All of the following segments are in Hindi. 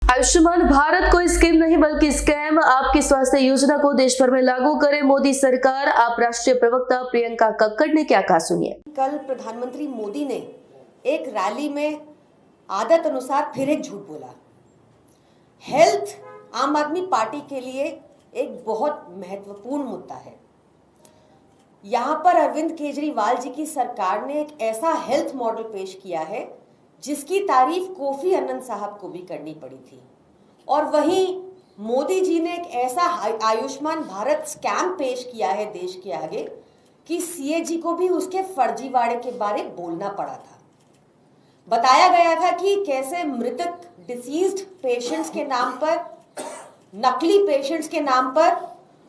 आयुष्मान भारत कोई स्कीम नहीं बल्कि स्कैम। आपकी स्वास्थ्य योजना को देश भर में लागू करे मोदी सरकार। आप राष्ट्रीय प्रवक्ता प्रियंका कक्कड़ ने क्या कहा, सुनिए। कल प्रधानमंत्री मोदी ने एक रैली में आदत अनुसार फिर एक झूठ बोला। हेल्थ आम आदमी पार्टी के लिए एक बहुत महत्वपूर्ण मुद्दा है। यहाँ पर अरविंद केजरीवाल जी की सरकार ने एक ऐसा हेल्थ मॉडल पेश किया है जिसकी तारीफ कोफी अन्नन साहब को भी करनी पड़ी थी, और वहीं मोदी जी ने एक ऐसा आयुष्मान भारत स्कैम पेश किया है देश के आगे कि सीए जी को भी उसके फर्जीवाड़े के बारे बोलना पड़ा था। बताया गया था कि कैसे मृतक डिसीज्ड पेशेंट्स के नाम पर, नकली पेशेंट्स के नाम पर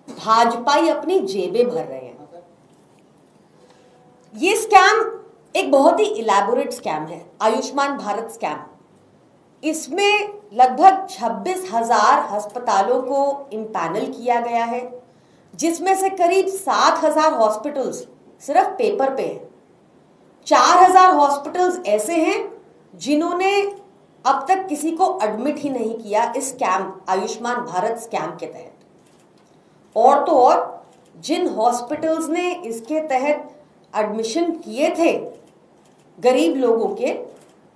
भाजपाई अपनी जेबें भर रहे हैं। ये स्कैम एक बहुत ही इलैबोरेट स्कैम है, आयुष्मान भारत स्कैम। इसमें लगभग 26,000 अस्पतालों को इम्पैनल किया गया है, जिसमें से करीब 7,000 हॉस्पिटल्स सिर्फ पेपर पे हैं। 4,000 हॉस्पिटल्स ऐसे हैं जिन्होंने अब तक किसी को एडमिट ही नहीं किया इस स्कैम, आयुष्मान भारत स्कैम के तहत। और तो और जिन हॉस्पिटल्स ने इसके तहत एडमिशन किए थे गरीब लोगों के,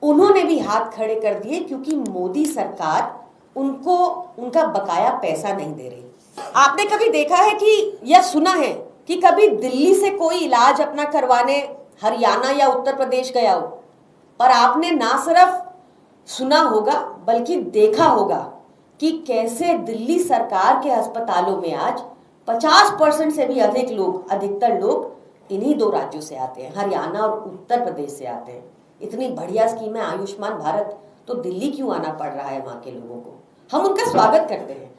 उन्होंने भी हाथ खड़े कर दिए क्योंकि मोदी सरकार उनको उनका बकाया पैसा नहीं दे रही। आपने कभी देखा है कि या सुना है कि कभी दिल्ली से कोई इलाज अपना करवाने हरियाणा या उत्तर प्रदेश गया हो? पर आपने ना सिर्फ सुना होगा बल्कि देखा होगा कि कैसे दिल्ली सरकार के अस्पतालों में आज 50% से भी अधिक लोग, अधिकतर लोग इन्हीं दो राज्यों से आते हैं, हरियाणा और उत्तर प्रदेश से आते हैं। इतनी बढ़िया स्कीम है आयुष्मान भारत, तो दिल्ली क्यों आना पड़ रहा है वहाँ के लोगों को? हम उनका स्वागत करते हैं।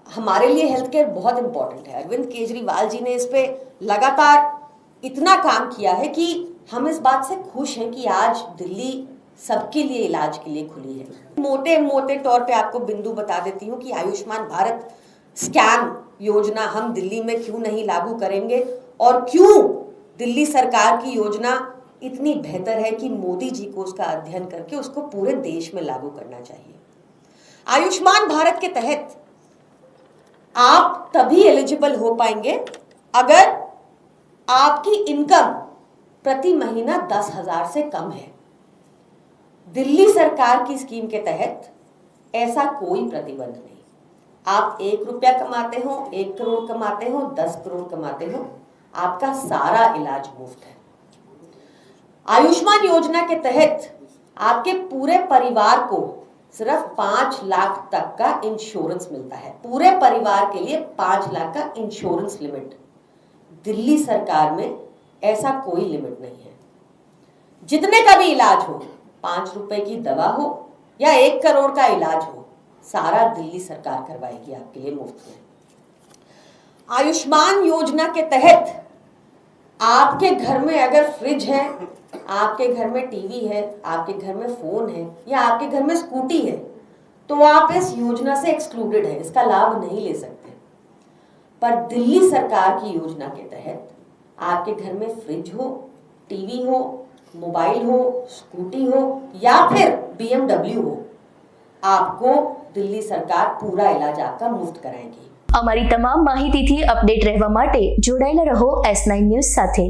हमारे लिए हेल्थ केयर बहुत इंपॉर्टेंट है। अरविंद केजरीवाल जी ने इस पे लगातार इतना काम किया है कि हम इस बात से खुश हैं कि आज दिल्ली सबके लिए इलाज के लिए खुली है। मोटे मोटे तौर पे आपको बिंदु बता देती हूँ कि आयुष्मान भारत स्कैम योजना हम दिल्ली में क्यों नहीं लागू करेंगे और क्यों दिल्ली सरकार की योजना इतनी बेहतर है कि मोदी जी को उसका अध्ययन करके उसको पूरे देश में लागू करना चाहिए। आयुष्मान भारत के तहत आप तभी एलिजिबल हो पाएंगे अगर आपकी इनकम प्रति महीना 10,000 से कम है। दिल्ली सरकार की स्कीम के तहत ऐसा कोई प्रतिबंध नहीं। आप 1 रुपया कमाते हो, 1 करोड़ कमाते हो, 10 करोड़ कमाते हो, आपका सारा इलाज मुफ्त है। आयुष्मान योजना के तहत आपके पूरे परिवार को सिर्फ 5 लाख तक का इंश्योरेंस मिलता है। पूरे परिवार के लिए 5 लाख का इंश्योरेंस लिमिट। दिल्ली सरकार में ऐसा कोई लिमिट नहीं है। जितने का भी इलाज हो, 5 रुपए की दवा हो या 1 करोड़ का इलाज हो, सारा दिल्ली सरकार करवाएगी आपके लिए मुफ्त में। आयुष्मान योजना के तहत आपके घर में अगर फ्रिज है, आपके घर में टीवी है, आपके घर में फोन है या आपके घर में स्कूटी है, तो आप इस योजना से एक्सक्लूडेड है, इसका लाभ नहीं ले सकते। पर दिल्ली सरकार की योजना के तहत आपके घर में फ्रिज हो, टीवी हो, मोबाइल हो, स्कूटी हो या फिर BMW हो, आपको दिल्ली सरकार पूरा इलाज आपका मुफ्त कराएगी। અમારી તમામ માહિતીથી અપડેટ રહેવા માટે જોડાયેલા રહો S9 ન્યૂઝ સાથે।